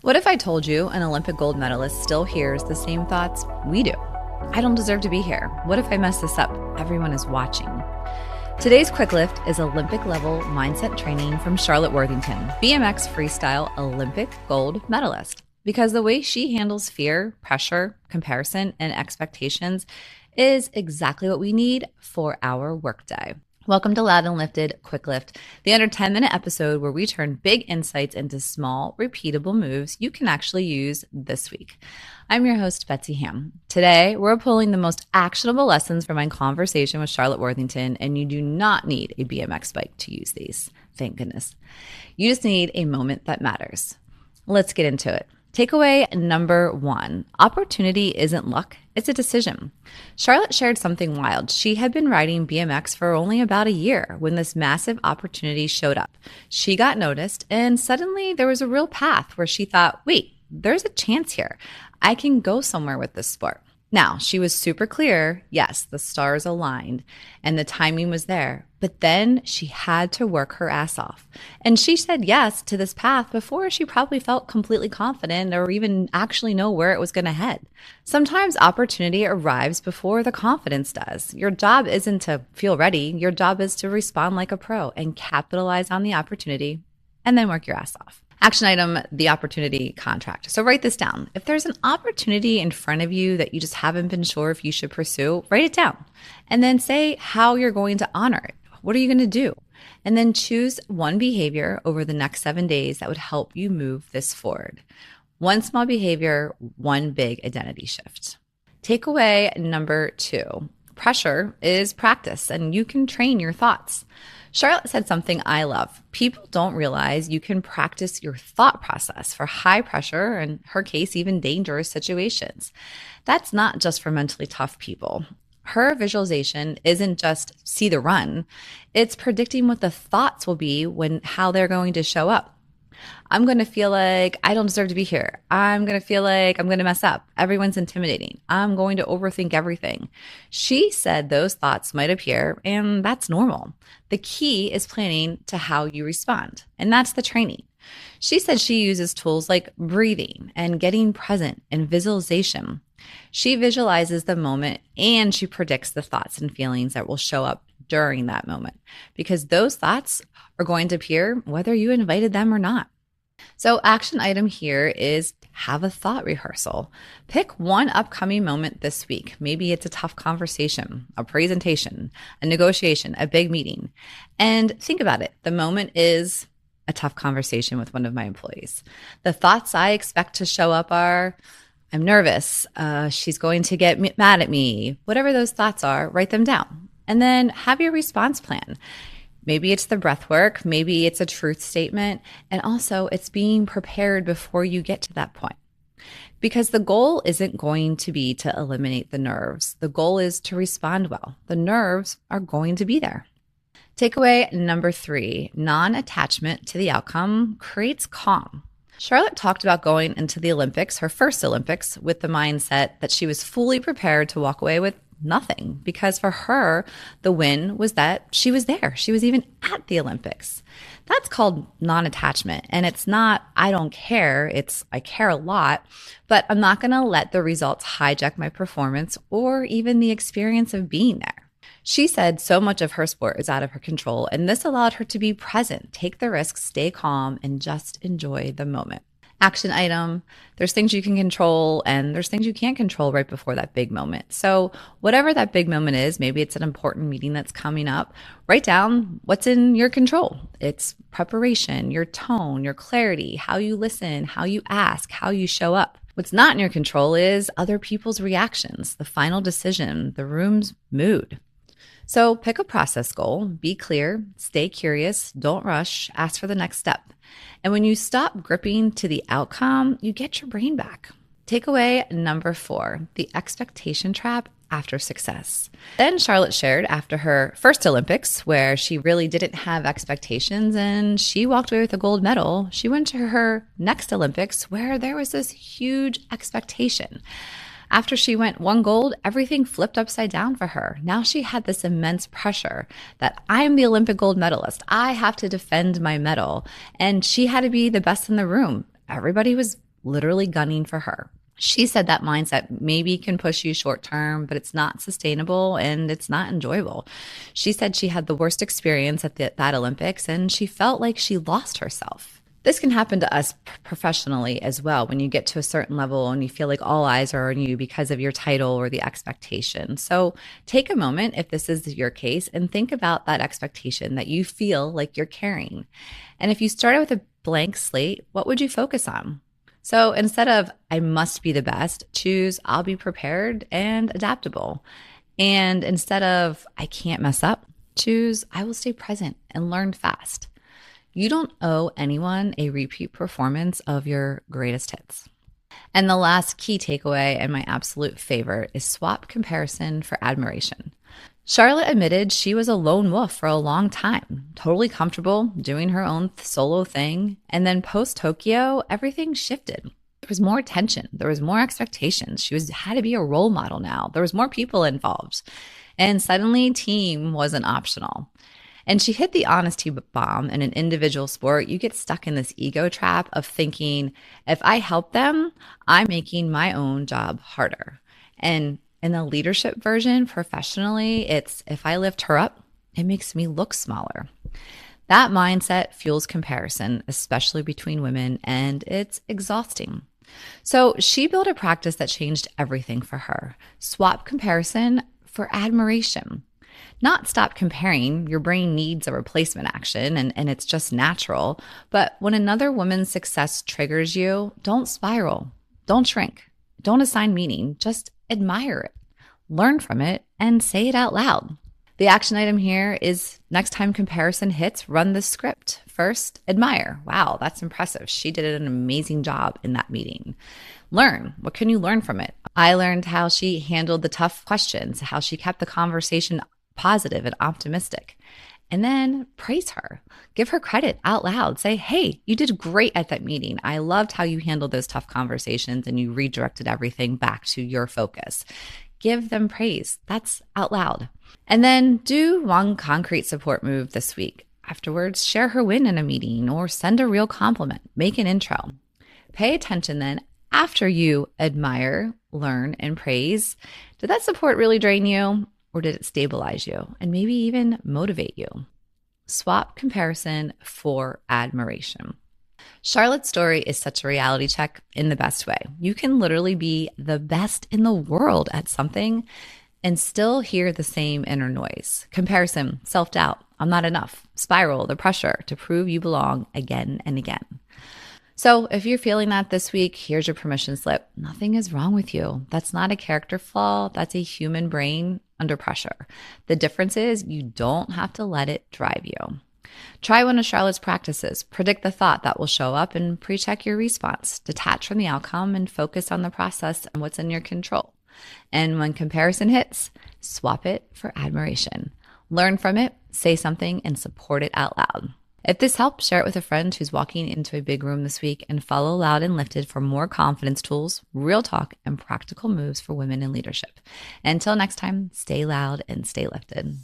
What if I told you an Olympic gold medalist still hears the same thoughts we do? I don't deserve to be here. What if I mess this up? Everyone is watching. Today's quick lift is Olympic level mindset training from Charlotte Worthington, BMX freestyle Olympic gold medalist. Because the way she handles fear, pressure, comparison, and expectations is exactly what we need for our workday. Welcome to Loud and Lifted Quick Lift, the under 10-minute episode where we turn big insights into small, repeatable moves you can actually use this week. I'm your host, Betsy Ham. Today, we're pulling the most actionable lessons from my conversation with Charlotte Worthington, and you do not need a BMX bike to use these. Thank goodness. You just need a moment that matters. Let's get into it. Takeaway number 1, opportunity isn't luck, it's a decision. Charlotte shared something wild. She had been riding BMX for only about a year when this massive opportunity showed up. She got noticed, and suddenly there was a real path where she thought, wait, there's a chance here. I can go somewhere with this sport. Now, she was super clear. Yes, the stars aligned and the timing was there, but then she had to work her ass off. And she said yes to this path before she probably felt completely confident or even actually know where it was going to head. Sometimes opportunity arrives before the confidence does. Your job isn't to feel ready. Your job is to respond like a pro and capitalize on the opportunity and then work your ass off. Action item, the opportunity contract. So write this down. If there's an opportunity in front of you that you just haven't been sure if you should pursue, write it down and then say how you're going to honor it. What are you going to do? And then choose one behavior over the next 7 days that would help you move this forward. One small behavior, one big identity shift. Takeaway number 2. Pressure is practice and you can train your thoughts. Charlotte said something I love. People don't realize you can practice your thought process for high pressure, and in her case, even dangerous situations. That's not just for mentally tough people. Her visualization isn't just see the run. It's predicting what the thoughts will be when how they're going to show up. I'm going to feel like I don't deserve to be here. I'm going to feel like I'm going to mess up. Everyone's intimidating. I'm going to overthink everything. She said those thoughts might appear, and that's normal. The key is planning to how you respond, and that's the training. She said she uses tools like breathing and getting present and visualization. She visualizes the moment and she predicts the thoughts and feelings that will show up during that moment because those thoughts are going to appear whether you invited them or not. So action item here is have a thought rehearsal. Pick one upcoming moment this week. Maybe it's a tough conversation, a presentation, a negotiation, a big meeting. And think about it. The moment is a tough conversation with one of my employees. The thoughts I expect to show up are, I'm nervous. She's going to get mad at me. Whatever those thoughts are, write them down. And then have your response plan. Maybe it's the breath work. Maybe it's a truth statement. And also it's being prepared before you get to that point. Because the goal isn't going to be to eliminate the nerves. The goal is to respond well. The nerves are going to be there. Takeaway number 3, non-attachment to the outcome creates calm. Charlotte talked about going into the Olympics, her first Olympics, with the mindset that she was fully prepared to walk away with nothing because for her, the win was that she was there. She was even at the Olympics. That's called non-attachment. And it's not, I don't care. It's, I care a lot, but I'm not going to let the results hijack my performance or even the experience of being there. She said so much of her sport is out of her control, and this allowed her to be present, take the risks, stay calm, and just enjoy the moment. Action item, there's things you can control and there's things you can't control right before that big moment. So whatever that big moment is, maybe it's an important meeting that's coming up, write down what's in your control. It's preparation, your tone, your clarity, how you listen, how you ask, how you show up. What's not in your control is other people's reactions, the final decision, the room's mood. So pick a process goal, be clear, stay curious, don't rush, ask for the next step. And when you stop gripping to the outcome, you get your brain back. Takeaway number 4, the expectation trap after success. Then Charlotte shared after her first Olympics, where she really didn't have expectations and she walked away with a gold medal. She went to her next Olympics where there was this huge expectation. After she went 1 gold, everything flipped upside down for her. Now she had this immense pressure that I'm the Olympic gold medalist. I have to defend my medal. And she had to be the best in the room. Everybody was literally gunning for her. She said that mindset maybe can push you short term, but it's not sustainable and it's not enjoyable. She said she had the worst experience at that Olympics and she felt like she lost herself. This can happen to us professionally as well when you get to a certain level and you feel like all eyes are on you because of your title or the expectation. So take a moment, if this is your case, and think about that expectation that you feel like you're carrying. And if you started with a blank slate, what would you focus on? So instead of I must be the best, choose I'll be prepared and adaptable. And instead of I can't mess up, choose I will stay present and learn fast. You don't owe anyone a repeat performance of your greatest hits. And the last key takeaway, and my absolute favorite, is swap comparison for admiration. Charlotte admitted she was a lone wolf for a long time, totally comfortable doing her own solo thing. And then post Tokyo, everything shifted. There was more tension. There was more expectations. She had to be a role model now. There was more people involved. And suddenly team wasn't optional. And she hit the honesty bomb in an individual sport. You get stuck in this ego trap of thinking, if I help them, I'm making my own job harder. And in the leadership version, professionally, it's if I lift her up, it makes me look smaller. That mindset fuels comparison, especially between women, and it's exhausting. So she built a practice that changed everything for her. Swap comparison for admiration. Not stop comparing. Your brain needs a replacement action and it's just natural. But when another woman's success triggers you, don't spiral, don't shrink, don't assign meaning, just admire it, learn from it, and say it out loud. The action item here is next time comparison hits, run the script. First, admire. Wow, that's impressive. She did an amazing job in that meeting. Learn. What can you learn from it? I learned how she handled the tough questions, how she kept the conversation positive and optimistic. And then praise her. Give her credit out loud. Say, hey, you did great at that meeting. I loved how you handled those tough conversations and you redirected everything back to your focus. Give them praise. That's out loud. And then do one concrete support move this week. Afterwards, share her win in a meeting or send a real compliment. Make an intro. Pay attention then after you admire, learn, and praise. Did that support really drain you? Or did it stabilize you and maybe even motivate you? Swap comparison for admiration. Charlotte's story is such a reality check in the best way. You can literally be the best in the world at something and still hear the same inner noise. Comparison, self-doubt, I'm not enough, spiral, the pressure to prove you belong again and again. So if you're feeling that this week, here's your permission slip. Nothing is wrong with you. That's not a character flaw. That's a human brain under pressure. The difference is you don't have to let it drive you. Try one of Charlotte's practices. Predict the thought that will show up and pre-check your response. Detach from the outcome and focus on the process and what's in your control. And when comparison hits, swap it for admiration. Learn from it, say something, and support it out loud. If this helped, share it with a friend who's walking into a big room this week, and follow Loud and Lifted for more confidence tools, real talk, and practical moves for women in leadership. Until next time, stay loud and stay lifted.